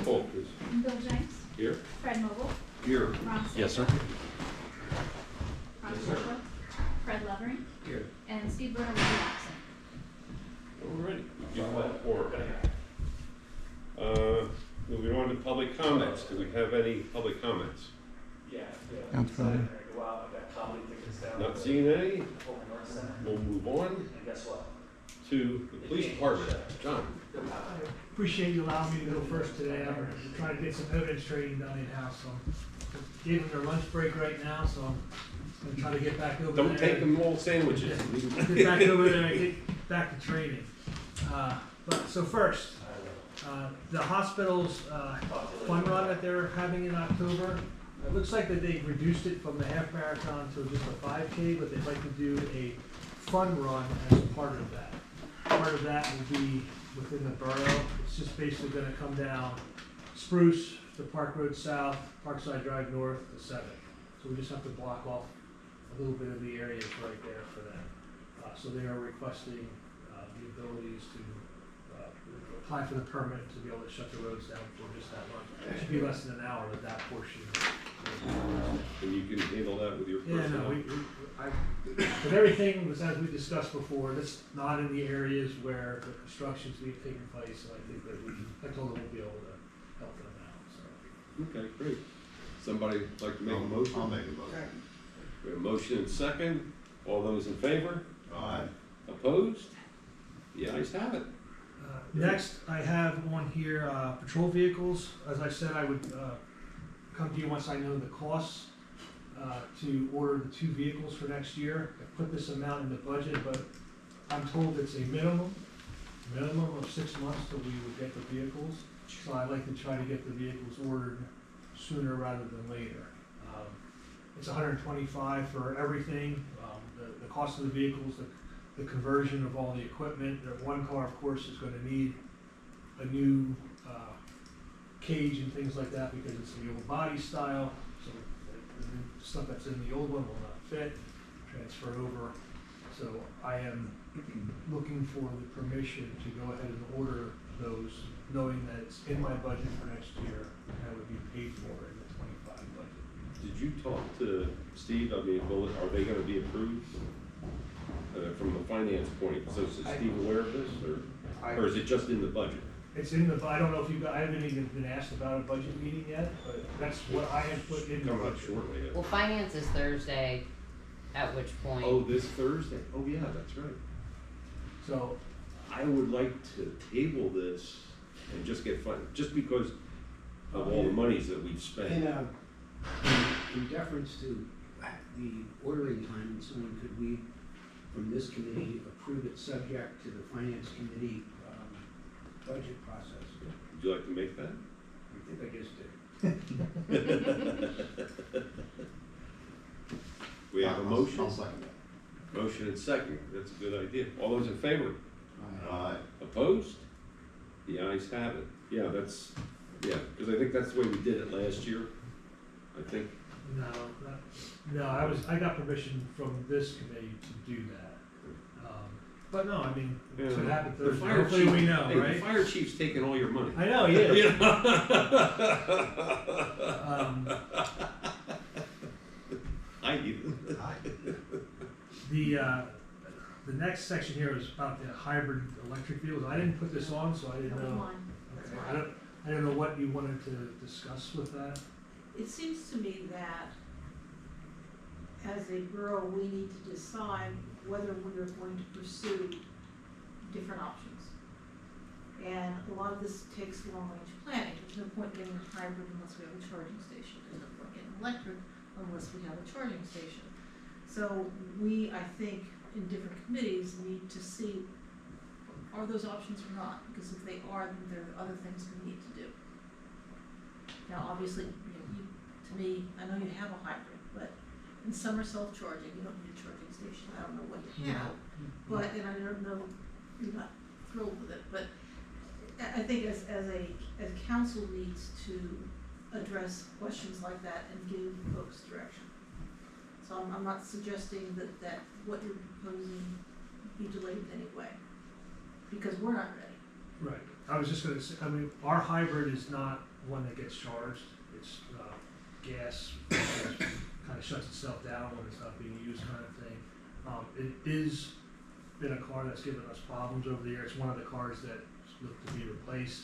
poll, please. Bill James, Here? Fred Moble, Here. Ron Yes, sir. Ron Sisler, Fred Levering, Here. and Steve Bruno will be absent. Alrighty. You have four. Moving on to public comments. Do we have any public comments? Councilman. Not seeing any? We'll move on And guess what? to the police department. John? Appreciate you allowing me to go first today. I'm trying to get some evidence training done in-house, so I'm giving their lunch break right now, so I'm gonna try to get back over there. Don't take them all sandwiches. Get back over there and get back to training. So first, the hospital's fun run that they're having in October, it looks like that they've reduced it from the half marathon to just a 5K, but they'd like to do a fun run as part of that. Part of that will be within the borough. It's just basically gonna come down Spruce to Park Road South, Parkside Drive North to 7th. So we just have to block off a little bit of the areas right there for them. So they are requesting the abilities to apply for the permit to be able to shut the roads down for just that run. It should be less than an hour with that portion. And you can handle that with your personnel? Yeah, no, with everything was as we discussed before, that's not in the areas where the construction's being taken place, so I think that I told them we'll be able to help them out, so. Okay, great. Somebody like to make a motion? I'll make a motion. We have a motion and second. All those in favor? Aye. Opposed? The ayes have it. Next, I have on here, patrol vehicles. As I said, I would, come to you once I know the costs, to order the 2 vehicles for next year. I put this amount in the budget, but I'm told it's a minimum of 6 months till we would get the vehicles. So I'd like to try to get the vehicles ordered sooner rather than later. It's $125 for everything, the cost of the vehicles, the conversion of all the equipment. One car, of course, is gonna need a new cage and things like that because it's the old body style, so the new stuff that's in the old one will not fit, transfer over. So I am looking for the permission to go ahead and order those, knowing that it's in my budget for next year, and that would be paid for in the 25 budget. Did you talk to Steve? I mean, are they gonna be approved? From a finance point, so is Steve aware of this, or is it just in the budget? It's in the, I don't know if you got, I haven't even been asked about a budget meeting yet, but that's what I have put in the Coming up budget. shortly. Well, finance is Thursday, at which point. Oh, this Thursday? Oh, yeah, that's right. So, I would like to table this and just get just because of all the monies that we've spent. In deference to the ordering time and so on, could we, from this committee, approve it subject to the finance committee budget process? Would you like to make that? I think I just did. We have a motion. I'll second that. Motion and second. That's a good idea. All those in favor? Aye. Opposed? The ayes have it. Yeah, because I think that's the way we did it last year, I think. I got permission from this committee to do that. But no, I mean, it's what happened The Thursday. fire Hopefully chief, we know, hey, right? the fire chief's taking all your money. I know, he is. I even. The next section here is about the hybrid electric vehicles. I didn't put this on, so I didn't know. Okay, I don't know what you wanted to discuss with that. It seems to me that as a borough, we need to decide whether we are going to pursue different options. And a lot of this takes long-range planning. There's no point getting a hybrid unless we have a charging station. There's no point getting electric unless we have a charging station. So we, I think, in different committees need to see, are those options or not? Because if they are, then there are other things we need to do. Now, obviously, to me, I know you have a hybrid, but in summer self-charging, you don't need a charging station. I don't know what you have, but, and I don't know, you're not thrilled with it, but I think as council needs to address questions like that and give folks direction. So I'm not suggesting that what you're proposing be delayed in any way, because we're not ready. Right. I was just gonna say, I mean, our hybrid is not one that gets charged, it's, gas, kind of shuts itself down when it's not being used kind of thing. It is been a car that's given us problems over the years, it's one of the cars that look to be replaced,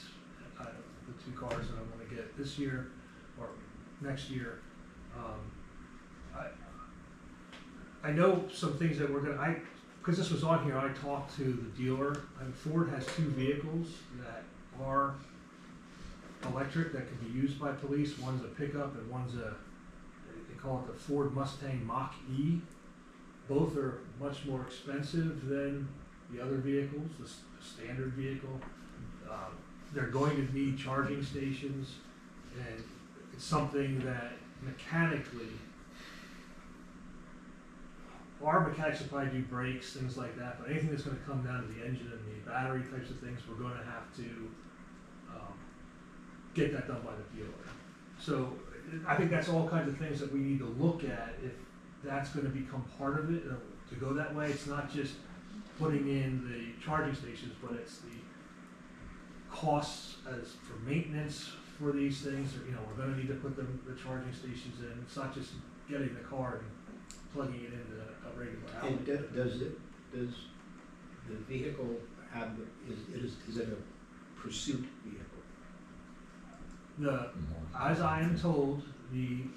the two cars that I'm gonna get this year, or next year. I know some things that we're gonna, because this was on here, I talked to the dealer, and Ford has two vehicles that are electric that can be used by police. One's a pickup and one's they call it the Ford Mustang Mach-E. Both are much more expensive than the other vehicles, the standard vehicle. They're going to need charging stations, and it's something that mechanically, our mechanics will probably do brakes, things like that, but anything that's gonna come down to the engine and the battery types of things, we're gonna have to get that done by the dealer. So I think that's all kinds of things that we need to look at if that's gonna become part of it, to go that way. It's not just putting in the charging stations, but it's the costs as for maintenance for these things, or, we're gonna need to put the charging stations in. It's not just getting the car and plugging it into a regular outlet. And does the vehicle have, is it a pursuit vehicle? As I am told, the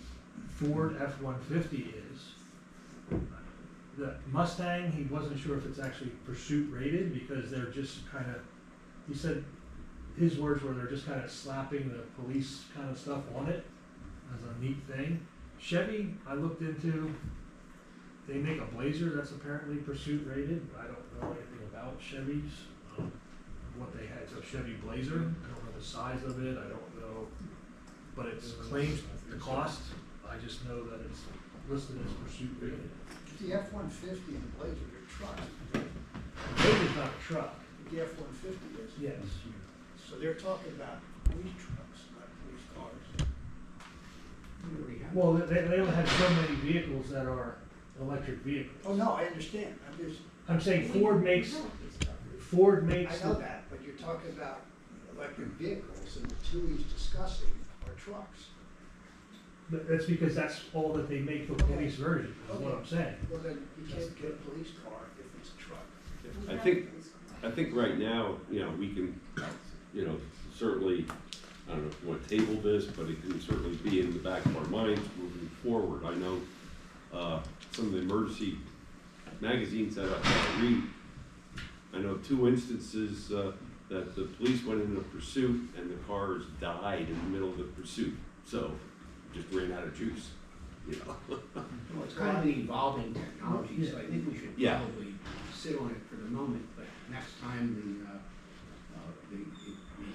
Ford F-150 is. The Mustang, he wasn't sure if it's actually pursuit rated, because they're just kind of, he said, his words were they're just kind of slapping the police kind of stuff on it as a neat thing. Chevy, I looked into, they make a Blazer that's apparently pursuit rated. I don't know anything about Chevys, what they had. So Chevy Blazer, I don't know the size of it, I don't know, but it's claimed the cost. I just know that it's listed as pursuit rated. The F-150 and the Blazer are trucks. The Blazer's not a truck. The F-150 is. Yes. So they're talking about police trucks, not police cars. Well, they only have so many vehicles that are electric vehicles. Oh, no, I understand. I'm saying Ford makes. I know that, but you're talking about electric vehicles, and the two he's discussing are trucks. But that's because that's all that they make for police version, is what I'm saying. Well, then you can't get a police car if it's a truck. I think right now, we can, certainly, I don't know if you want to table this, but it can certainly be in the back of our minds moving forward. I know some of the emergency magazines that I read, I know 2 instances that the police went into pursuit and the cars died in the middle of the pursuit. So just ran out of juice, Well, it's kind of an evolving technology, so I think we should Yeah. probably sit on it for the moment, but next time the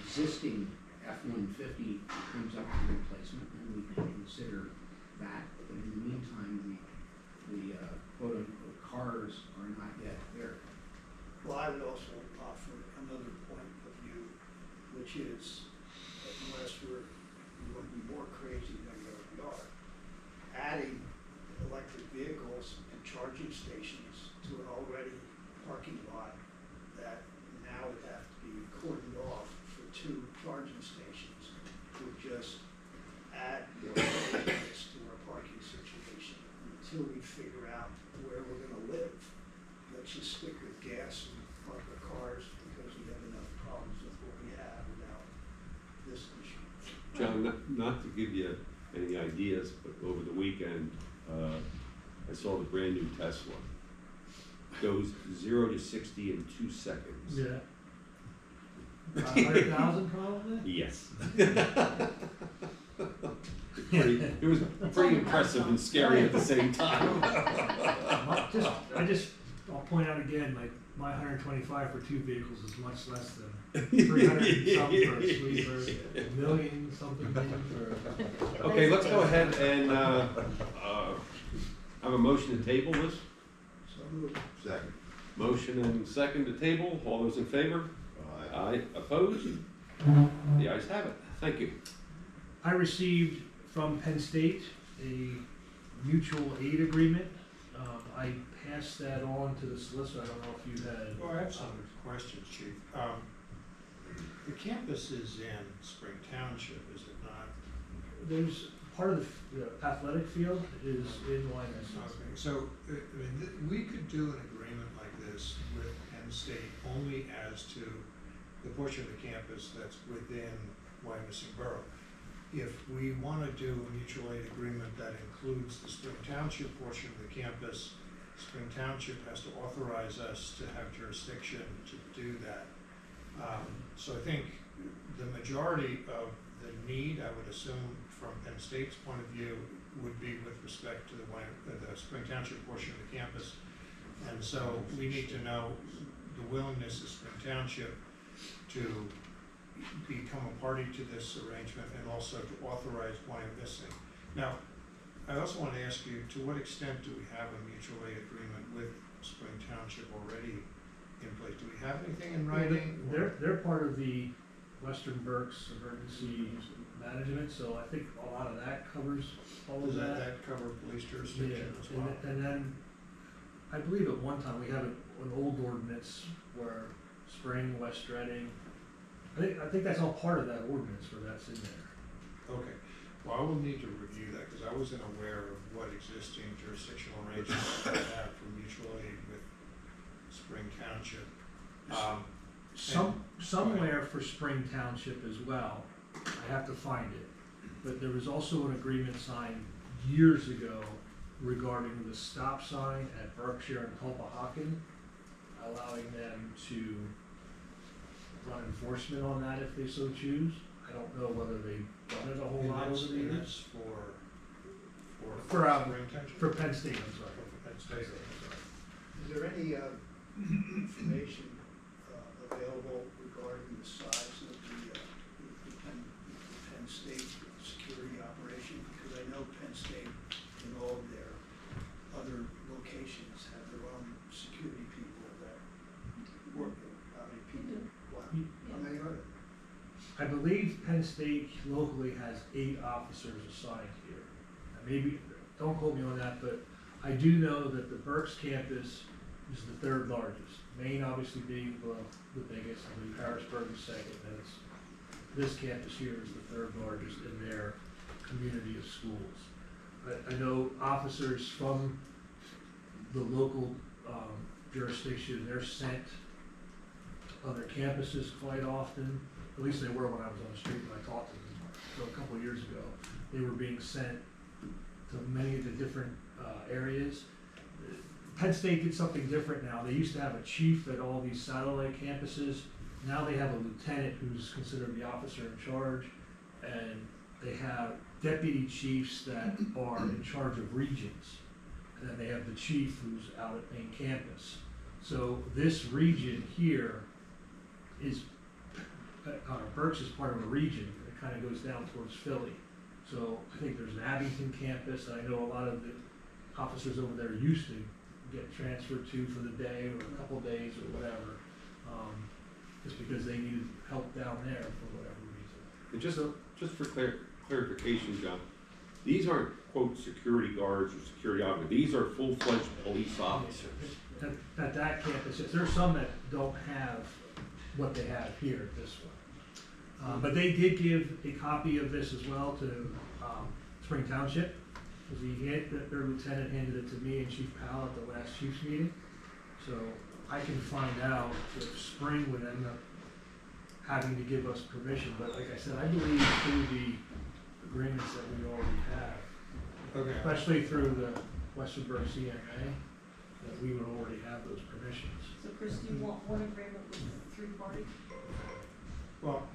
existing F-150 comes up for replacement, then we can consider that. But in the meantime, the quote-unquote cars are not yet there. Well, I would also offer another point of view, which is, unless we're going to be more crazy than we are, adding electric vehicles and charging stations to an already parking lot that now would have to be cordoned off for 2 charging stations would just add more craziness to our parking situation. Until we figure out where we're gonna live, let's just stick with gas and park our cars, because we have enough problems with what we have without this issue. John, not to give you any ideas, but over the weekend, I saw the brand new Tesla. Goes 0 to 60 in 2 seconds. Yeah. 100,000 probably? Yes. It was pretty impressive and scary at the same time. I'll point out again, my 125 for 2 vehicles is much less than 300 something for a sleeper, $1 million something maybe for. Okay, let's go ahead and have a motion to table this. So moved. Second. Motion and second to table. All those in favor? Aye. Aye. Opposed? The ayes have it. Thank you. I received from Penn State a mutual aid agreement. I passed that on to the solicitor. I don't know if you had. Well, I have some questions, Chief. The campus is in Spring Township, is it not? There's, part of the athletic field is in Wyomissing. Okay, so, I mean, we could do an agreement like this with Penn State only as to the portion of the campus that's within Wyomissing Borough. If we wanna do a mutual aid agreement that includes the Spring Township portion of the campus, Spring Township has to authorize us to have jurisdiction to do that. So I think the majority of the need, I would assume, from Penn State's point of view, would be with respect to the Spring Township portion of the campus. And so we need to know the willingness of Spring Township to become a party to this arrangement and also to authorize Wyomissing. Now, I also want to ask you, to what extent do we have a mutual aid agreement with Spring Township already in place? Do we have anything in writing? They're part of the Western Berks Emergency Management, so I think a lot of that covers all of Does that. that cover police jurisdiction as well? And then, I believe at one time, we had an old ordinance where Spring, West Reading, I think that's all part of that ordinance where that's in there. Okay, well, I will need to review that, because I wasn't aware of what existing jurisdictional arrangements we have for mutual aid with Spring Township. Somewhere for Spring Township as well, I have to find it, but there was also an agreement signed years ago regarding the stop sign at Berkshire and Tulpehocken, allowing them to run enforcement on that if they so choose. I don't know whether they've done it a whole lot over the And years. that's for For, Spring Township? For Penn State, I'm sorry. For Penn State. Is there any information available regarding the size of the Penn State security operation? Because I know Penn State and all of their other locations have their own security people that work. How many people? Wow. How many are there? I believe Penn State locally has 8 officers assigned here. Maybe, don't quote me on that, but I do know that the Berks campus is the 3rd largest. Maine obviously being the biggest, I believe Harrisburg is 2nd, and this campus here is the 3rd largest in their community of schools. I know officers from the local jurisdiction, they're sent to other campuses quite often. At least they were when I was on the street when I talked to them. So a couple of years ago, they were being sent to many of the different areas. Penn State did something different now. They used to have a chief at all these satellite campuses. Now they have a lieutenant who's considered the officer in charge, and they have deputy chiefs that are in charge of regions. And then they have the chief who's out at main campus. So this region here is, Berks is part of a region that kind of goes down towards Philly. So I think there's an Abington campus, and I know a lot of the officers over there used to get transferred to for the day or a couple days or whatever, just because they needed help down there for whatever reason. And just for clarification, John, these aren't, quote, security guards or security officers, these are full-fledged police officers. At that campus, there's some that don't have what they have here at this one. But they did give a copy of this as well to Spring Township, because their lieutenant handed it to me and Chief Powell at the last Chiefs meeting. So I can find out if Spring would end up having to give us permission, but like I said, I believe through the agreements that we already have, Okay. especially through the Western Berks CMA, that we would already have those permissions. So Chris, do you want one agreement with 3 parties? Well,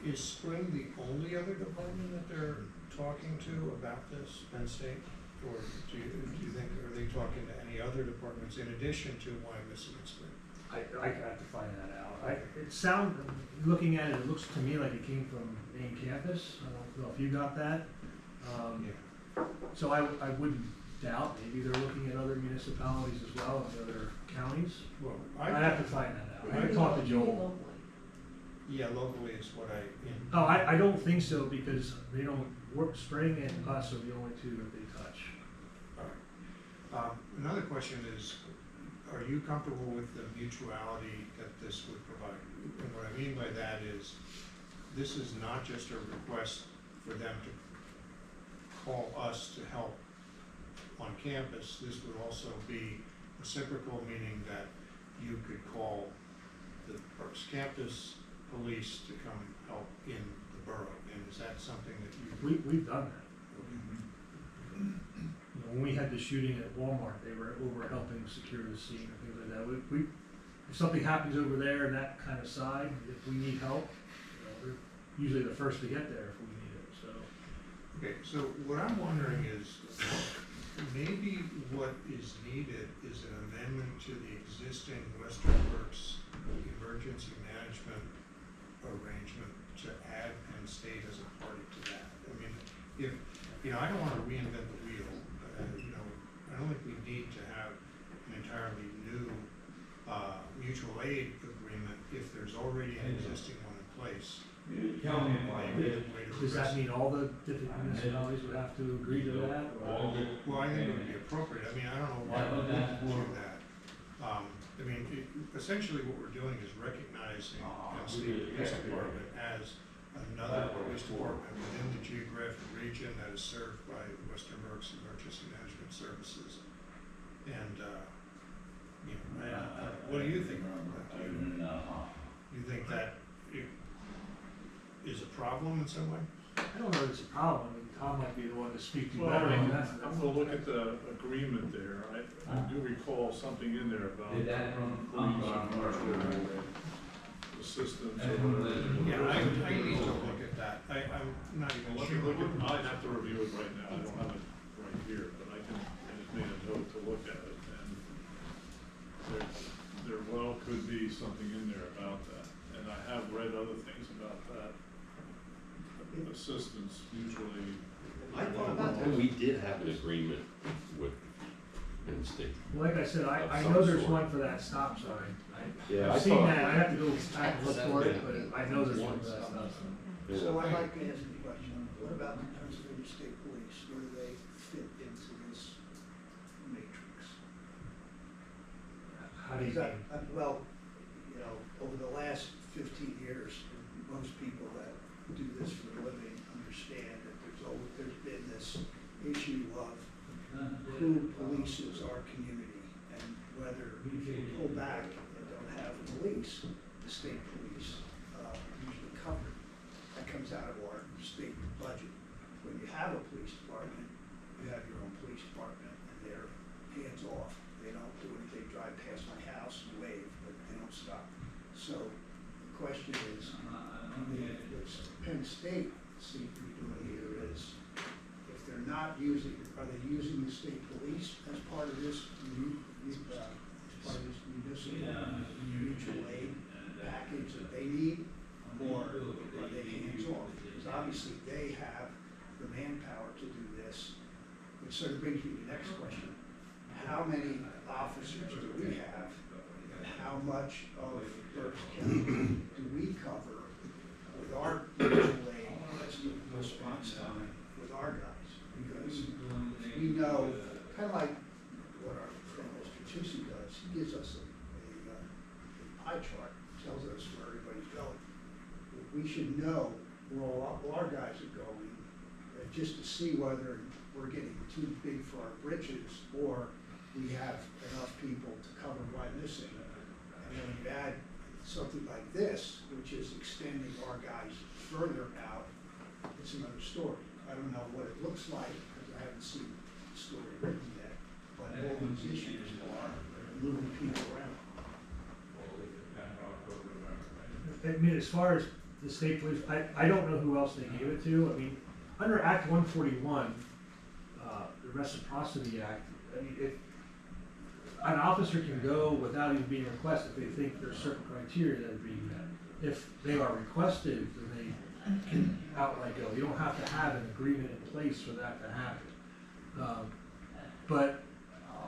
is Spring the only other department that they're talking to about this, Penn State? Or do you think, are they talking to any other departments in addition to Wyomissing and Spring? I have to find that out. Looking at it, it looks to me like it came from main campus. I don't know if you got that. Yeah. So I wouldn't doubt, maybe they're looking at other municipalities as well, and other counties. Well, I'd have to find that out. I talked to Joel. Yeah, locally is what Oh, I don't think so, because they don't work, Spring and us are the only 2 that they touch. All right. Another question is, are you comfortable with the mutuality that this would provide? and what I mean by that is, this is not just a request for them to call us to help on campus. This would also be reciprocal, meaning that you could call the Berks campus police to come help in the borough. And is that something that you? We've done that. You know, when we had the shooting at Walmart, they were over helping secure the scene and things like that. If something happens over there in that kind of side, if we need help, you know, we're usually the first to get there if we need it, so. Okay, so what I'm wondering is, maybe what is needed is an amendment to the existing Western Berks emergency management arrangement to add Penn State as a party to that. I mean, if, you know, I don't wanna reinvent the wheel, you know, I don't think we need to have an entirely new, mutual aid agreement if there's already an existing one in place. Tell me about it. Does that mean all the different municipalities would have to agree to that? Or? Well, I think it would be appropriate. I mean, I don't know why we wouldn't do that. I mean, essentially what we're doing is recognizing Penn State Police Department as another police department within the geographic region that is served by the Western Berks Emergency Management Services. And, you know, what do you think about that? You think that it is a problem in some way? I don't know if it's a problem. I mean, Tom might be the one to speak to Well, that. I mean, That's- I'm gonna look at the agreement there, I do recall something in there about Did that from police mutual assistance or whatever. Yeah, I need to look at that. I'm not even Let sure. me look at, I'd have to review it right now, I don't have it right here, but I just made a note to look at it, and there well could be something in there about that, and I have read other things about that, assistance mutually. I thought about And we did have an agreement with Penn State. Like I said, I Of some know there's sort. one for that stop sign. Yeah, I I've seen thought- that, I have to go back and look for it, but I know there's one for that stop sign. Yeah. So I'd like to ask a question, what about the Pennsylvania State Police, where do they fit into this matrix? How do you Is that- mean? Well, you know, over the last 15 years, most people that do this for a living understand that there's been this issue of who polices our community, and whether if you pull back and don't have police, the state police usually cover it. That comes out of our state budget. When you have a police department, you have your own police department, and they're hands off. They don't do anything, drive past my house and wave, but they don't stop. So the question is, what's Penn State seem to be doing here is, if they're not using, are they using the state police as part of this, mutual aid package that they need? Or are they hands off? Because obviously they have the manpower to do this, which sort of brings me to the next question. How many officers do we have? And how much of Berks County do we cover with our mutual aid response time with our guys? Because we know, kind of like what our friend Mr. Tucci does, he gives us a pie chart, tells us where everybody's going. We should know where all our guys are going, just to see whether we're getting too big for our britches, or we have enough people to cover Wyomissing. And then when you add something like this, which is extending our guys further out, it's another story. I don't know what it looks like, because I haven't seen the story written yet, but all these issues are moving people around. I mean, as far as the state police, I don't know who else they gave it to. I mean, under Act 141, the Reciprocity Act, I mean, if an officer can go without even being requested, if they think there's certain criteria that are being met. If they are requested, then they can outright go. You don't have to have an agreement in place for that to happen. But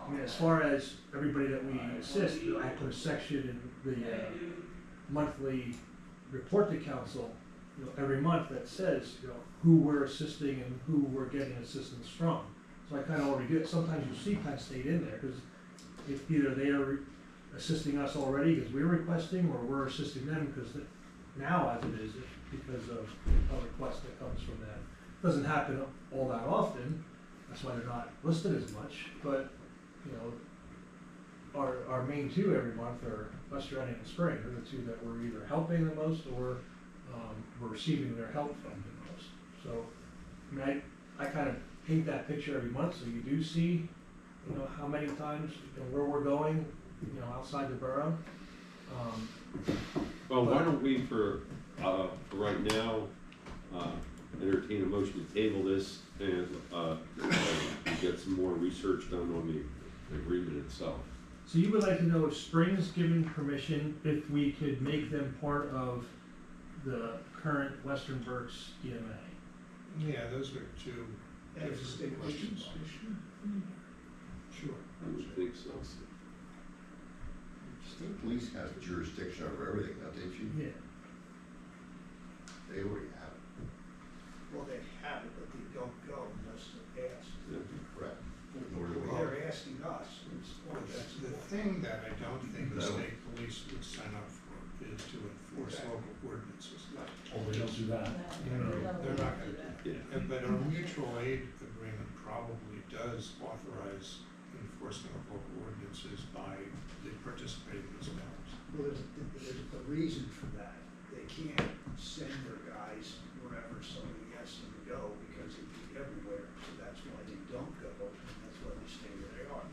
I mean, as far as everybody that we assist, I put a section in the monthly report to council, you know, every month that says, you know, who we're assisting and who we're getting assistance from. So I kind of already do it. Sometimes you'll see Penn State in there, because if either they are assisting us already because we're requesting, or we're assisting them because now as it is, because of a request that comes from them. Doesn't happen all that often, that's why they're not listed as much, but, you know, our main two every month are Western and Spring. They're the two that we're either helping the most or we're receiving their help from the most. So, I mean, I kind of paint that picture every month, so you do see, you know, how many times, you know, where we're going, you know, outside the borough. Well, why don't we, for right now, entertain a motion to table this and get some more research done on the agreement itself. So you would like to know if Spring's given permission, if we could make them part of the current Western Berks EMA? Yeah, those are two That's a state questions. Sure. I would think so. State police have jurisdiction over everything, don't they, chief? Yeah. They already have it. Well, they have it, but they don't go unless they're asked. Correct. Nor do we. They're asking us. Well, that's the thing that I don't think the state police would sign up for is to enforce local ordinances. Oh, they don't do that. They're not gonna do that. Yeah. But a mutual aid agreement probably does authorize enforcement of local ordinances by the participating municipalities. Well, there's a reason for that. They can't send their guys wherever somebody asks them to go because they'd be everywhere. So that's why they don't go, and that's why they stay where they are.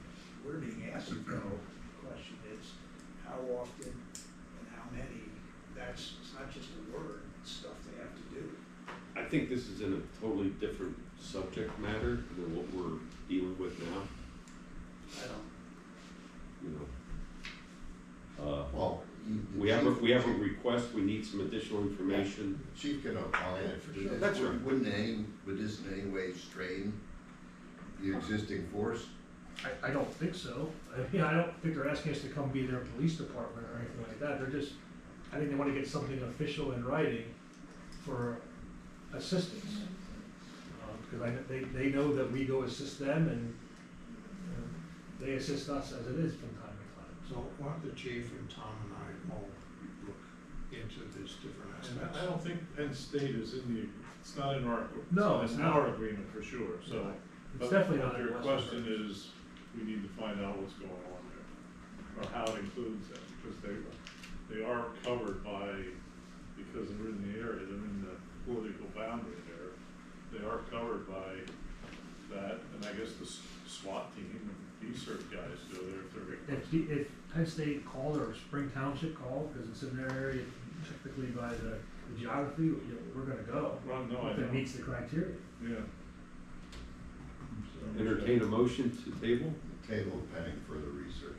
We're being asked to go. The question is, how often and how many? It's not just a word, it's stuff they have to do. I think this is in a totally different subject matter than what we're dealing with now, I don't, you know. Well, We have a request, we need some additional information. Chief can opine it for sure. That's right. Would this in any way strain the existing force? I don't think so. I mean, I don't think they're asking us to come be their police department or anything like that. They're just, I think they want to get something official in writing for assistance. Because they know that we go assist them and they assist us as it is from time to time. So why don't the chief and Tom and I all look into these different And aspects? I don't think Penn State is in the, it's not in our, No, it's it's in not. our agreement for sure, so. It's but definitely not. Your in Western question Berks. is, we need to find out what's going on there, or how it includes that, because they are covered by, because they're in the area, they're in the political boundary there. They are covered by that, and I guess the SWAT team, and D-Cert guys go there if they're. If Penn State called or Spring Township called, because it's in their area technically by the geography, you know, we're gonna go. Well, no, I If it know. meets the criteria. Yeah. So, Entertain a motion to table, Table pending further research.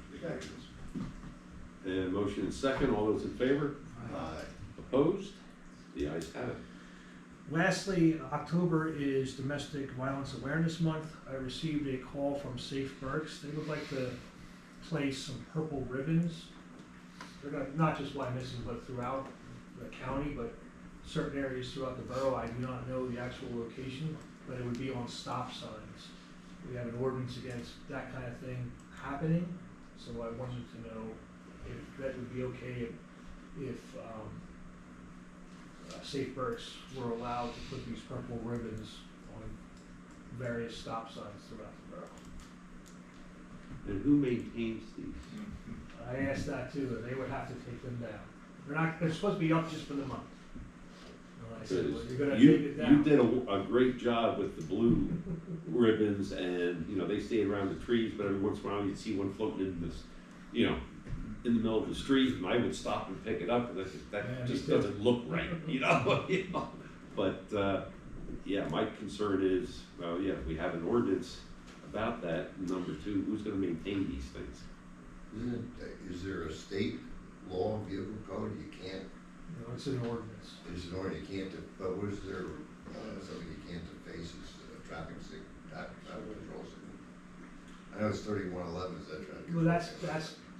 and motion and second, all those in favor? Aye. Opposed? The ayes have it. Lastly, October is Domestic Violence Awareness Month. I received a call from Safe Berks. They would like to place some purple ribbons. They're not just Wyomissing, but throughout the county, but certain areas throughout the borough. I do not know the actual location, but it would be on stop signs. We have an ordinance against that kind of thing happening, so I wanted to know if that would be okay if Safe Berks were allowed to put these purple ribbons on various stop signs throughout the borough. And who maintains these? I asked that too, and they would have to take them down. They're supposed to be up just for the month. And I said, well, you're gonna take it down. You did a great job with the blue ribbons, and, you know, they stay around the trees, but every once in a while you'd see one floating in this, you know, in the middle of the street, and I would stop and pick it up, because Yeah, that me just too. doesn't look right, you know? You know? But, yeah, my concern is, well, yeah, if we have an ordinance about that, number two, who's gonna maintain these things? Is there a state law vehicle code you can't, You know, it's an ordinance. it's an order you can't, but was there something you can't deface as traffic control signal? I know it's 3111, is that traffic? Well,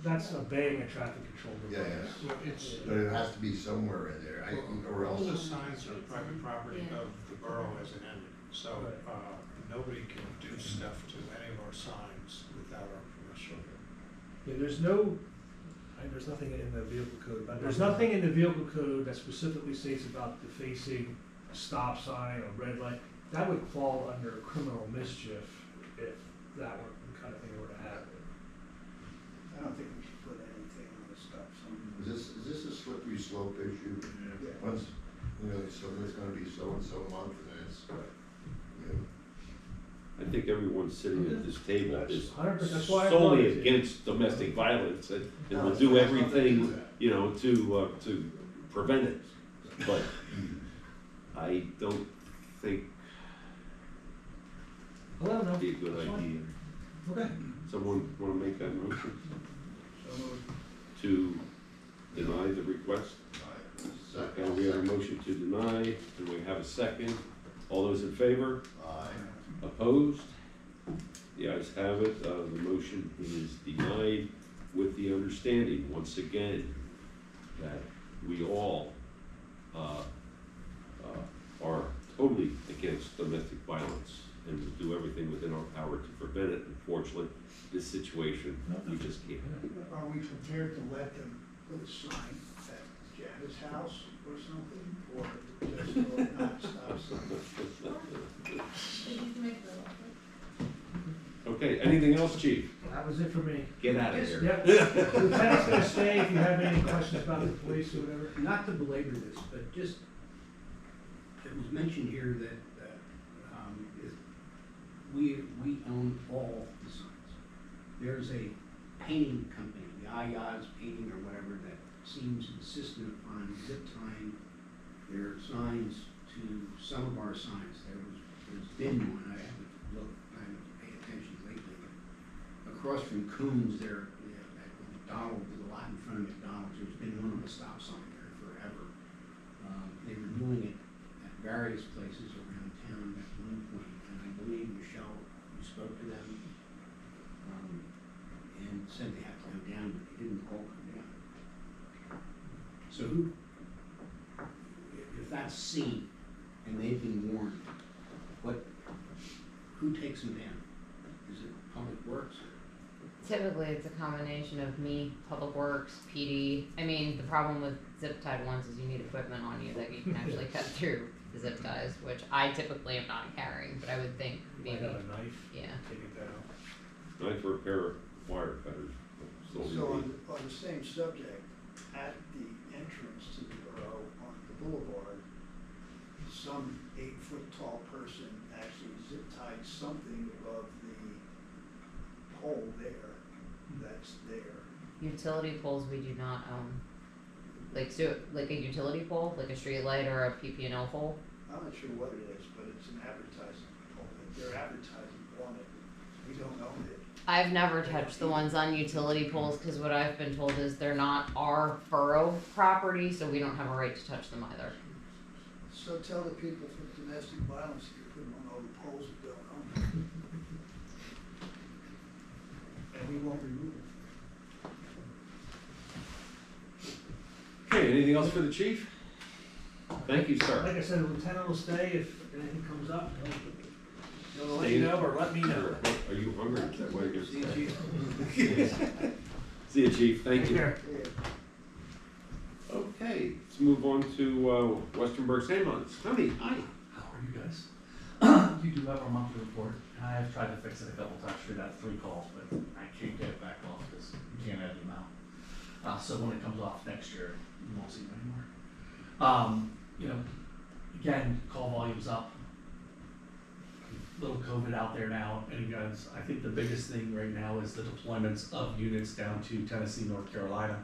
that's obeying a traffic control Yeah, device. Well, it's, But it has to be somewhere in there, or all else. the signs are private property of the borough as an entity, so, nobody can do stuff to any of our signs without our permission. Yeah, there's no There's nothing in the vehicle code, but there's nothing in the vehicle code that specifically states about defacing a stop sign or red light. That would fall under criminal mischief if that were the kind of thing were to happen. I don't think we should put anything on the stop sign. Is this a slippery slope issue? Yeah. Once, so there's gonna be so-and-so month, and then it's, I think everyone sitting at this table is 100%, that's why I solely wanted to. against domestic violence and will do everything, to prevent it. But I don't think I'll let them know. it'd be a good That's idea. fine. Okay. Someone wanna make that motion So moved. to deny the request? Okay, we have a motion to deny, and we have a second. All those in favor? Opposed? The ayes have it, the motion is denied with the understanding, once again, that we all, are totally against domestic violence and will do everything within our power to prevent it. Unfortunately, this situation, we just can't. Are we prepared to let them put a sign at Janet's house or something, or just not stop sign? Okay, anything else, chief? That was it for me. Get out of here. Yep. Lieutenant's gonna stay if you have any questions about the police or whatever. Not to belabor this, but just, it was mentioned here that, we own all the signs. There's a painting company, the Ayaz Painting or whatever, that seems insistent upon zip tying their signs to some of our signs. There's been one, I haven't looked, I haven't paid attention lately, but across from Coons there, at McDonald's, there's a lot in front of McDonald's, there's been one on the stop sign there forever. They were doing it at various places around town at one point, and I believe, Michelle, you spoke to them, and said they have to go down, but they didn't all come down. So if that's seen and they've been warned, who takes them down? Is it Public Works? Typically, it's a combination of me, Public Works, PD. I mean, the problem with zip tied ones is you need equipment on you that you can actually cut through the zip ties, which I typically am not carrying, but I would think Might maybe, have a knife, yeah. take it down. Knife or a pair of wire cutters. So on the same subject, at the entrance to the borough on the boulevard, some 8-foot tall person actually zip tied something above the pole there, that's there. Utility poles we do not own. Like a utility pole, like a street light or a PP&L pole. I'm not sure what it is, but it's an advertising pole, they're advertising on it, we don't own it. I've never touched the ones on utility poles because what I've been told is they're not our borough property, so we don't have a right to touch them either. So tell the people from domestic violence that you're putting on all the poles that don't own them. And we won't remove them. Okay, anything else for the chief? Thank you, sir. Like I said, the lieutenant will stay if anything comes up. He'll let Stay you in- know or let me know. Are you hungry? Is that why you're See you, staying? Chief. See you, chief. Thank Take you. care. Okay, let's move on to Western Berks ambulance. Tony, hi. How are you guys? You do have our monthly report. I've tried to fix it a couple times. We got 3 calls, but I can't get it back off because you can't edit them out. So when it comes off next year, you won't see it anymore. Again, call volume's up. Little COVID out there now, and you guys, I think the biggest thing right now is the deployments of units down to Tennessee, North Carolina.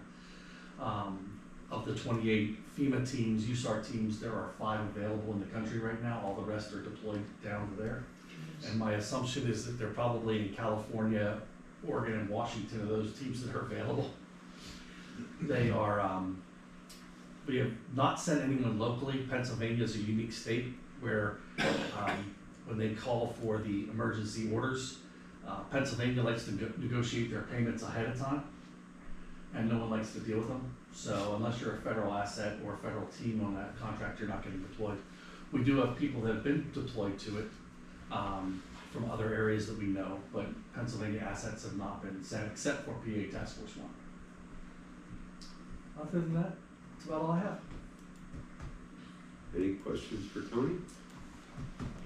Of the 28 FEMA teams, USAR teams, there are 5 available in the country right now. All the rest are deployed down to there. And my assumption is that they're probably in California, Oregon, and Washington are those teams that are available. They are, we have not sent anyone locally. Pennsylvania is a unique state where when they call for the emergency orders, Pennsylvania likes to negotiate their payments ahead of time, and no one likes to deal with them. So unless you're a federal asset or a federal team on that contract, you're not getting deployed. We do have people that have been deployed to it from other areas that we know, but Pennsylvania assets have not been sent except for PA Task Force 1. Other than that, that's about all I have. Any questions for Tony?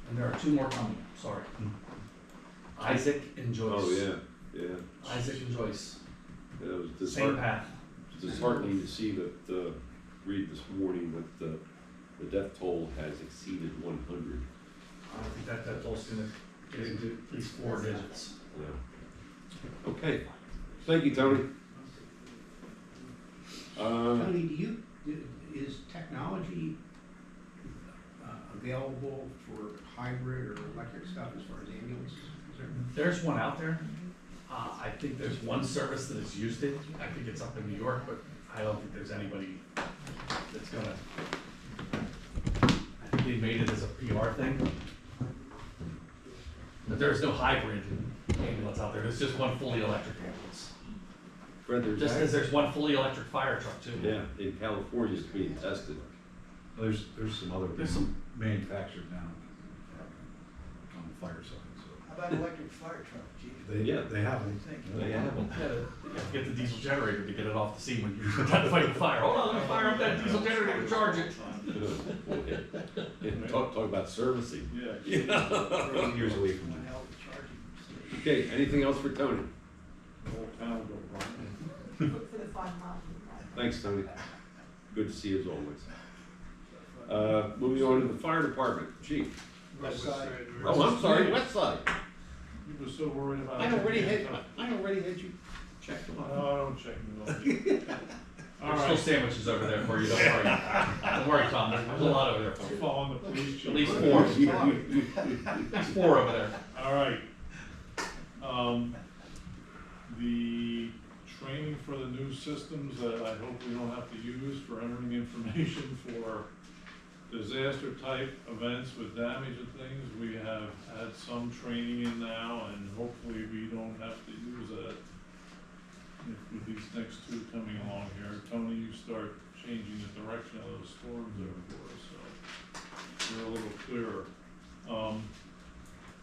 And there are two more coming, sorry. Isaac and Joyce. Oh, yeah. Isaac and Joyce, Yeah, it was same path. disheartening to see that, read this morning that the death toll has exceeded 100. I think that toll's gonna get into at least 4 digits. Yeah. Okay, thank you, Tony. Tony, is technology available for hybrid or electric stuff as far as ambulances is concerned? There's one out there. I think there's one service that has used it. I think it's up in New York, but I don't think there's anybody that's gonna. I think they made it as a PR thing. But there's no hybrid ambulance out there. There's just one fully electric ambulance. Fred, Just as there's one fully electric fire truck too. Yeah, in California it's being tested. There's some other There's some- manufactured now on the fire side, so. How about electric fire truck, chief? Yeah. They have them. They have them. Yeah, you have to get the diesel generator to get it off the scene when you're trying to fight the fire. Hold on, let me fire up that diesel generator to charge it. Yeah, talk about servicing. Yeah. Years away from One that. hell of a charging station. Okay, anything else for Tony? The whole town will go wrong. For the 5 mile. Thanks, Tony. Good to see you as always. Moving on to the fire department, chief. West side. Oh, I'm sorry, west side. You were so worried about. I already had you checked them No, I don't check them. All There's still right, sandwiches over there for you, don't worry. Don't worry, Tom, there's a lot over there for you. following the police chief. At least 4. At least 4 over there. All right. The training for the new systems that I hope we don't have to use for entering information for disaster type events with damage and things, we have had some training in now, and hopefully we don't have to use that with these next 2 coming along here. Tony, you start changing the direction of those storms there for us, so we're a little clearer.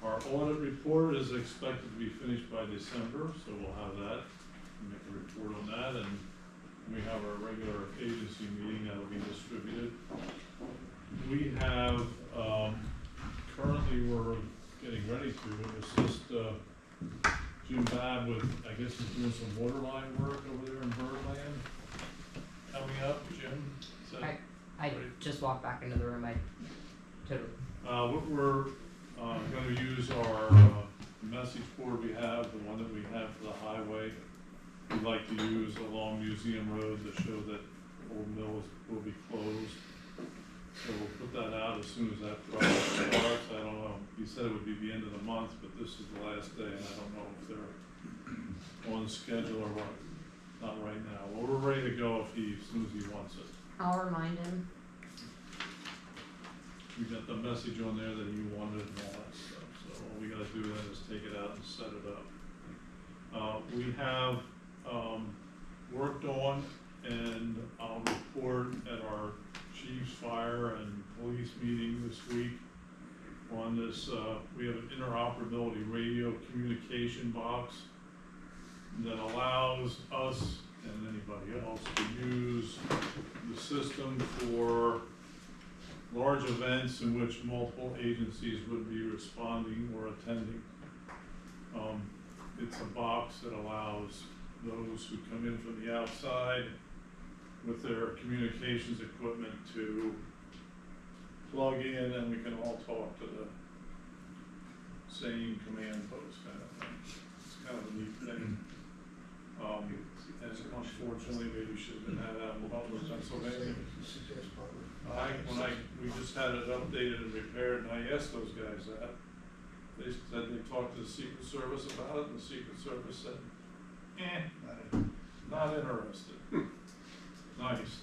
Our audit report is expected to be finished by December, so we'll have that, make a report on that, and we have our regular agency meeting that'll be distributed. We have, currently we're getting ready to assist, Jim Babb with, I guess he's doing some water line work over there in Birdland. Coming up, Jim? Is that- I just walked back into the room, I totally. We're gonna use our message board we have, the one that we have for the highway. We'd like to use along Museum Road to show that Old Mills will be closed. So we'll put that out as soon as that project starts. I don't know, he said it would be the end of the month, but this is the last day, and I don't know if they're on schedule or what. Not right now. Well, we're ready to go as soon as he wants it. I'll remind him. We got the message on there that you wanted and all that stuff, so all we gotta do then is take it out and set it up. We have, worked on, and I'll report at our chief's fire and police meeting this week on this, we have an interoperability radio communication box that allows us and anybody else to use the system for large events in which multiple agencies would be responding or attending. It's a box that allows those who come in from the outside with their communications equipment to plug in, and we can all talk to the same command post kind of thing. It's kind of a neat thing. And unfortunately, maybe we should have been had out in Butler, Pennsylvania. We just had it updated and repaired, and I asked those guys that. They said they talked to the Secret Service about it, and the Secret Service said, not interested. Nice.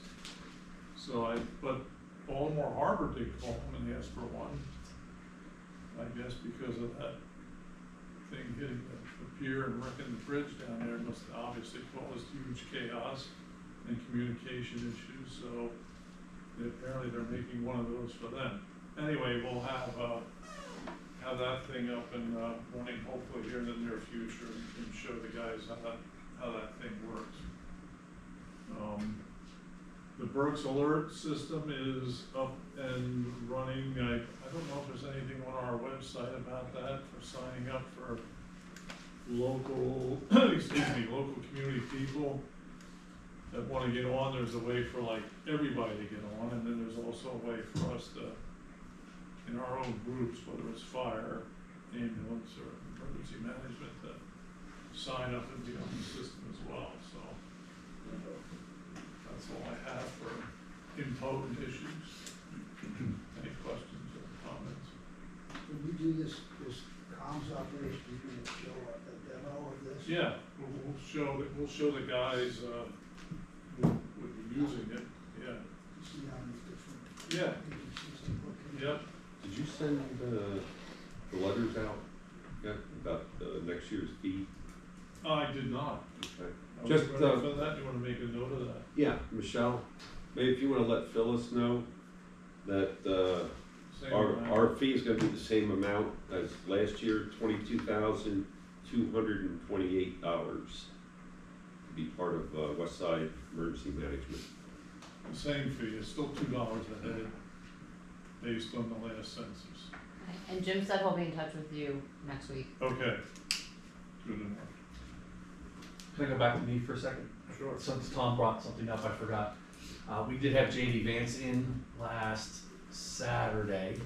So but Baltimore Harbor did call them and asked for one. I guess because of that thing hitting the pier and wrecking the bridge down there must obviously caused huge chaos and communication issues, so apparently they're making one of those for them. Anyway, we'll have that thing up and running hopefully here in the near future, and show the guys how that thing works. The Berks alert system is up and running. I don't know if there's anything on our website about that for signing up for local, local community people that wanna get on. There's a way for like everybody to get on, and then there's also a way for us to, in our own groups, whether it's fire, ambulance, or emergency management, to sign up and be on the system as well, so. That's all I have for info and issues. Any questions or comments? When we do this comms operation, you're gonna show a demo of this? Yeah, we'll show the guys, who would be using it, yeah. See how many different Yeah, agencies to look at. yep. Did you send the letters out yet about next year's fee? I did not. Okay. I was Just, ready for that, you wanna make a note of that? Yeah, Michelle, maybe if you wanna let Phyllis know that, Same our amount. fee is gonna be the same amount as last year, $22,228. To be part of, West Side Emergency Management. The same fee, it's still $2 a head, based on the last census. And Jim said he'll be in touch with you next week. Okay, good enough. Can I go back to me for a second? Sure. Since Tom brought something up, I forgot. We did have JD Vance in last Saturday.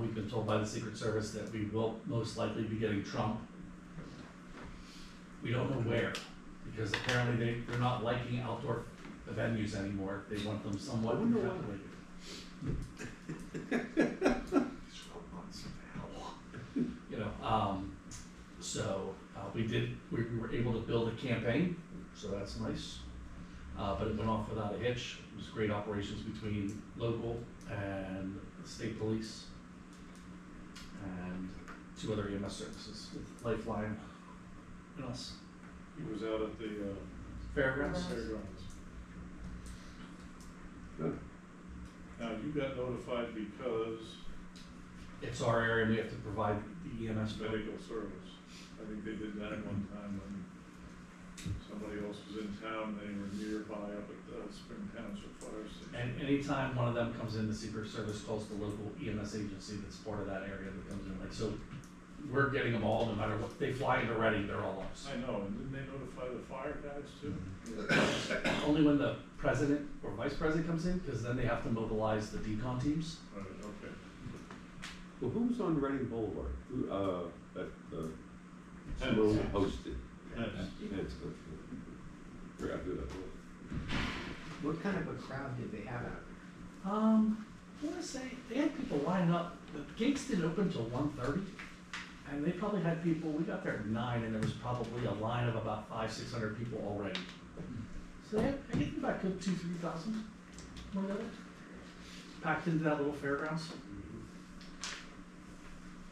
We've been told by the Secret Service that we will most likely be getting Trump. We don't know where, because apparently they're not liking outdoor venues anymore. They want them somewhat ventilated. You know, so we were able to build a campaign, so that's nice. But it went off without a hitch. It was great operations between local and state police and 2 other EMS services, with Lifeline and us. He was out at the, Fairgrounds. fairgrounds. Good. Now, you got notified because It's our area, and we have to provide the EMS. medical service. I think they did that one time when somebody else was in town, they were nearby up at the Spring Township Fire Station. And anytime one of them comes in, the Secret Service calls the local EMS agency that's part of that area that comes in, like, so we're getting them all, no matter what, they fly into Reading, they're all ours. I know, and didn't they notify the fire guys too? Only when the president or vice president comes in, because then they have to mobilize the decon teams. Right, okay. Well, who's on Reading Boulevard? Who, that, Penn. Simone hosted? Yes. Penn. Forgot who that was. What kind of a crowd did they have out? I wanna say, they had people lining up, the gates didn't open till 1:30, and they probably had people, we got there at 9, and there was probably a line of about 500-600 people already. So they had, I think about 2,000-3,000, more than that, packed into that little fairgrounds.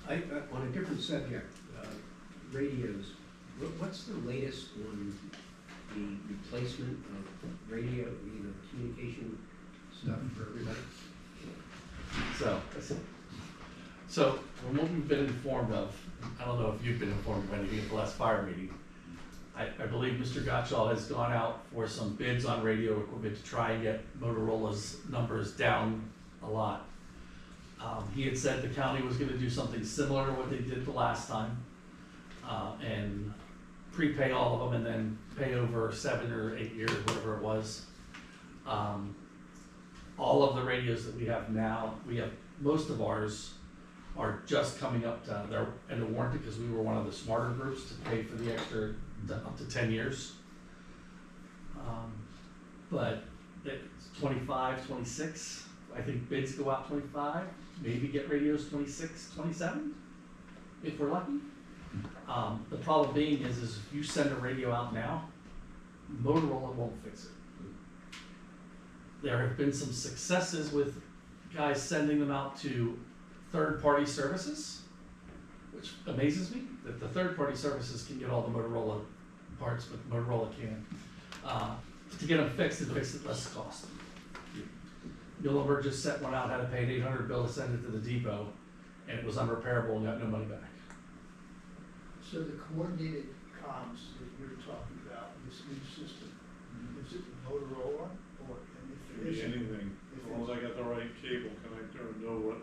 On a different subject, radios, what's the latest on the replacement of radio, communication stuff for everybody? So from what we've been informed of, I don't know if you've been informed of anything at the last fire meeting. I believe Mr. Gottschall has gone out for some bids on radio equipment to try and get Motorola's numbers down a lot. He had said the county was gonna do something similar to what they did the last time, and prepay all of them and then pay over 7 or 8 years, whatever it was. All of the radios that we have now, most of ours are just coming up to their end of warranty, because we were one of the smarter groups to pay for the extra up to 10 years. But it's 25, 26, I think bids go out 25, maybe get radios 26, 27, if we're lucky. The problem being is if you send a radio out now, Motorola won't fix it. There have been some successes with guys sending them out to third-party services, which amazes me, that the third-party services can get all the Motorola parts, but Motorola can't. To get them fixed and fix it less cost. Muhlenberg just sent one out, had to pay an $800 bill to send it to the depot, and it was unrepairable and got no money back. So the coordinated comms that you're talking about, this new system, is it Motorola or, and Could be anything, as long as I got the right cable connector and know what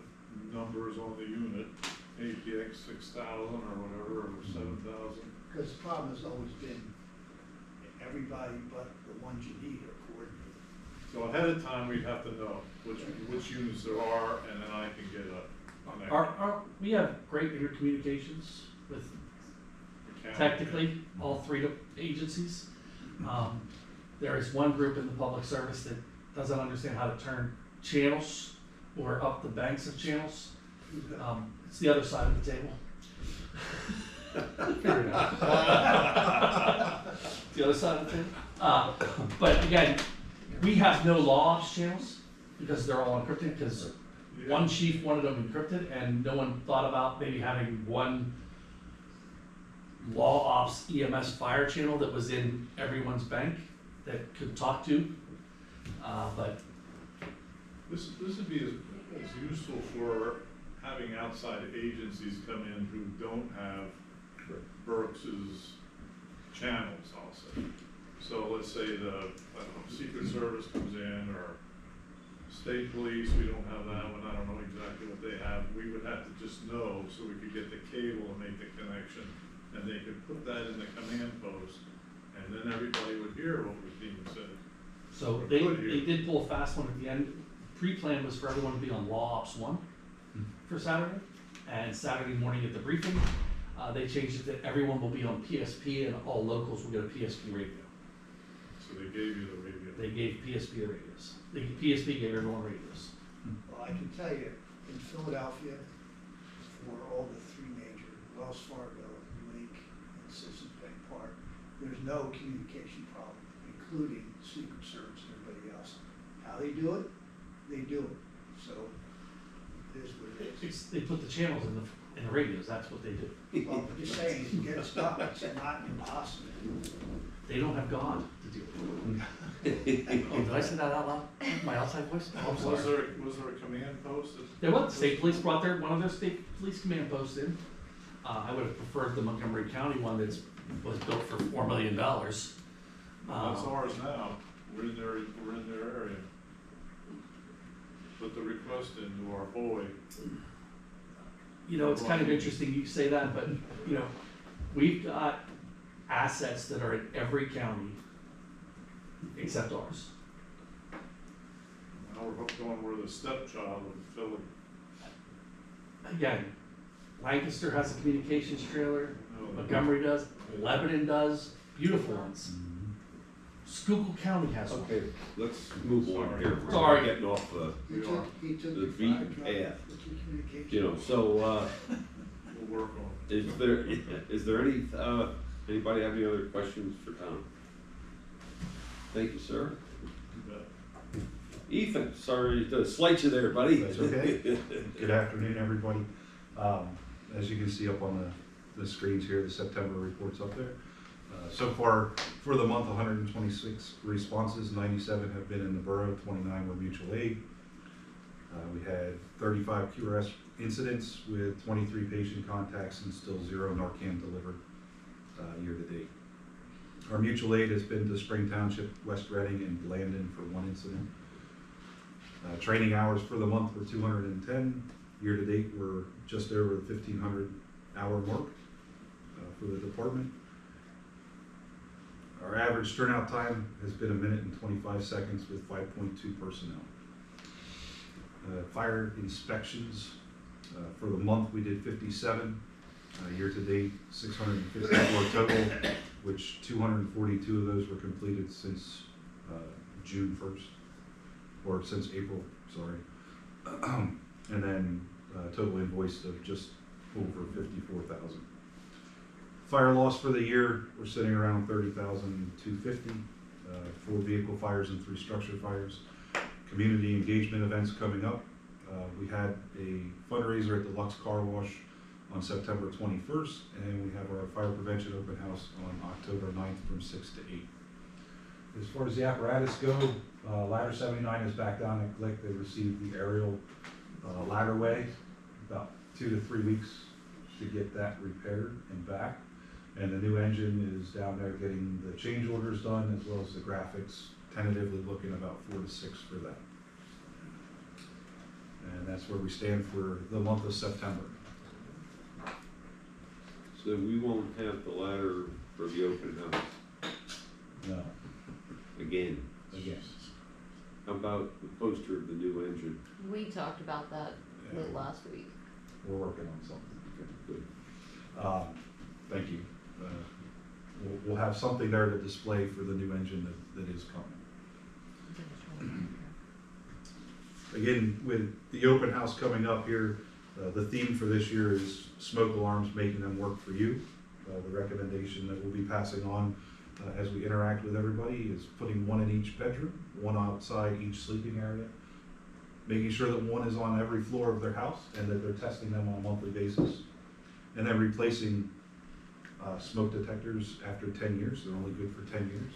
numbers on the unit, APX 6000 or whatever, or 7000. Because the problem has always been everybody but the ones you need are coordinated. So ahead of time, we'd have to know which units there are, and then I can get a connection. We have great intercommunications with The county. technically all three agencies. There is one group in the public service that doesn't understand how to turn channels or up the banks of channels. It's the other side of the table. Figure it out. The other side of the table. But again, we have no law ops channels because they're all encrypted, because one chief wanted them encrypted and no one thought about maybe having one law ops EMS fire channel that was in everyone's bank that could talk to. But This would be as useful for having outside agencies come in who don't have Berks's channels also. So let's say the, I don't know, Secret Service comes in, or State Police, we don't have that one, I don't know exactly what they have. We would have to just know so we could get the cable and make the connection, and they could put that in the command post, and then everybody would hear what was being said. so they did pull a fast one at the end. Pre-plan was for everyone to be on Law Ops 1 for Saturday, and Saturday morning at the briefing, they changed it that everyone will be on PSP and all locals will get a PSP radio. So they gave you the radio. They gave PSP the radios. The PSP gave everyone radios. Well, I can tell you, in Philadelphia, for all the three major, Wells Fargo, Link, and Citizens Bank Park, there's no communication problem, including Secret Service and everybody else. How they do it, they do it. So it is what it is. They put the channels in the radios, that's what they do. Well, I'm just saying, to get it done, it's not impossible. They don't have God to do it. Oh, did I say that out loud? My outside voice? Oh, I'm Was sorry. there a command post? There was, state police brought one of their state police command posts in. I would have preferred the Montgomery County one was built for $4 million. That's ours now, we're in their area. Put the request into our boy. You know, it's kind of interesting you say that, but, you know, we've got assets that are in every county except ours. Now we're going where the stepchild of Philly. Again, Lancaster has a communications trailer, Oh, Montgomery does, Lebanon does, beautiful ones. Schuylkill County has one. Okay, let's move on here. We're Sorry. getting off the, He took the your beaten fire truck path. with your communication. you know, so, We'll work on is there any, anybody have any other questions for Tom? Thank you, sir. it. Ethan, sorry to slight you there, buddy. That's okay. Good afternoon, everybody. As you can see up on the screens here, the September report's up there. So far, for the month, 126 responses, 97 have been in the borough, 29 were mutual aid. We had 35 QRS incidents with 23 patient contacts and still 0 Narcan delivered year to date. Our mutual aid has been to Spring Township, West Reading, and Blandon for 1 incident. Training hours for the month were 210. Year to date, we're just over the 1,500 hour mark for the department. Our average turnout time has been 1 minute and 25 seconds with 5.2 personnel. Fire inspections, for the month we did 57. Year to date, 654 total, which 242 of those were completed since June 1st, or since April, sorry. And then total invoice of just over 54,000. Fire loss for the year, we're sitting around 30,250, 4 vehicle fires and 3 structure fires. Community engagement events coming up. We had a fundraiser at the Lux Car Wash on September 21st, and we have our fire prevention open house on October 9th from 6 to 8. As far as the apparatus go, ladder 79 is back down at Glick. They received the aerial ladderway, about 2 to 3 weeks to get that repaired and back. And the new engine is down there getting the change orders done, as well as the graphics tentatively looking about 4 to 6 for that. And that's where we stand for the month of September. So we won't have the ladder for the open house No, again. again. How about the poster of the new engine? We talked about that late last week. We're working on something. Good. Thank you. We'll have something there to display for the new engine that is coming. Again, with the open house coming up here, the theme for this year is smoke alarms, making them work for you. The recommendation that we'll be passing on as we interact with everybody is putting one in each bedroom, one outside each sleeping area, making sure that one is on every floor of their house and that they're testing them on a monthly basis, and then replacing smoke detectors after 10 years. They're only good for 10 years.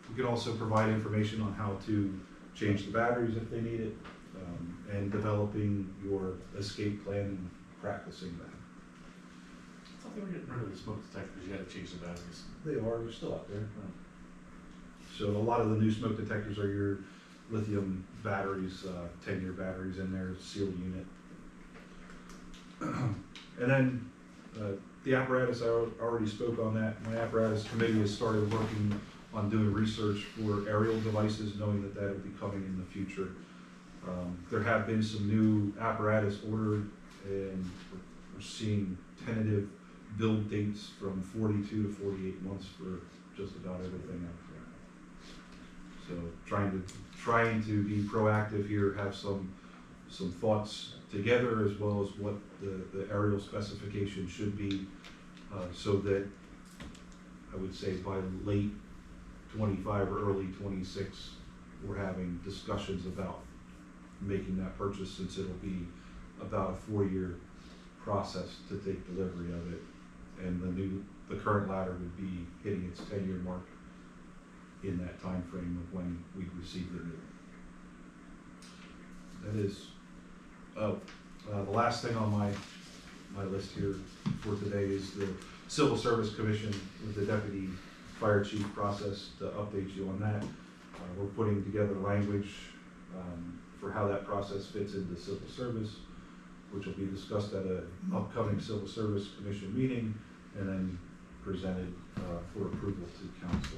We can also provide information on how to change the batteries if they need it, and developing your escape plan and practicing that. I thought they were getting rid of the smoke detectors, you had to change the batteries. They are, they're still out there. So a lot of the new smoke detectors are your lithium batteries, 10-year batteries in there, sealed unit. And then the apparatus, I already spoke on that. My apparatus committee has started working on doing research for aerial devices, knowing that that will be coming in the future. There have been some new apparatus ordered, and we're seeing tentative build dates from 42 to 48 months for just about everything out there. So trying to be proactive here, have some thoughts together, as well as what the aerial specification should be, so that I would say by late 25 or early 26, we're having discussions about making that purchase, since it'll be about a 4-year process to take delivery of it, and the current ladder would be hitting its 10-year mark in that time frame of when we received the new. That is, the last thing on my list here for today is the Civil Service Commission with the Deputy Fire Chief process. To update you on that, we're putting together language for how that process fits into civil service, which will be discussed at an upcoming Civil Service Commission meeting and then presented for approval to council.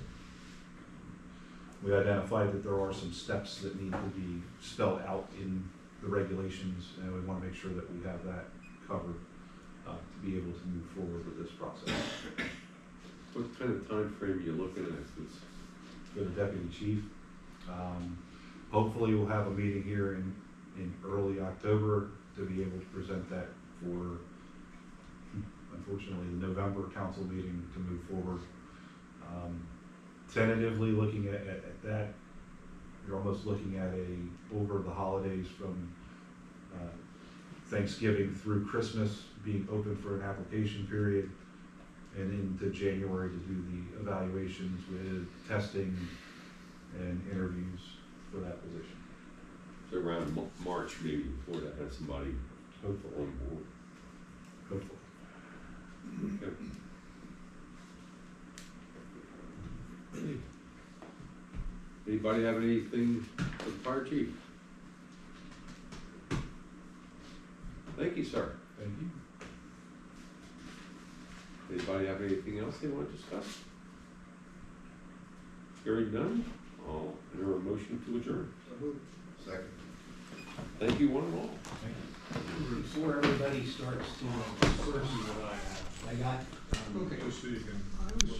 We identified that there are some steps that need to be spelled out in the regulations, and we want to make sure that we have that covered to be able to move forward with this process. What kind of time frame are you looking at this? For the Deputy Chief, hopefully we'll have a meeting here in early October to be able to present that for, unfortunately, the November council meeting to move forward. Tentatively looking at that, you're almost looking at over the holidays from Thanksgiving through Christmas, being open for an application period, and into January to do the evaluations with testing and interviews for that position. So around March, maybe before that, have somebody Hopefully. on board. Hopefully. Okay. Anybody have anything for the fire chief? Thank you, sir. Thank you. Anybody have anything else they want to discuss? Hearing none, I'll enter a motion to adjourn. Second. Thank you, one and all. Thank you. Before everybody starts to disperse, I got, Okay, just so you can.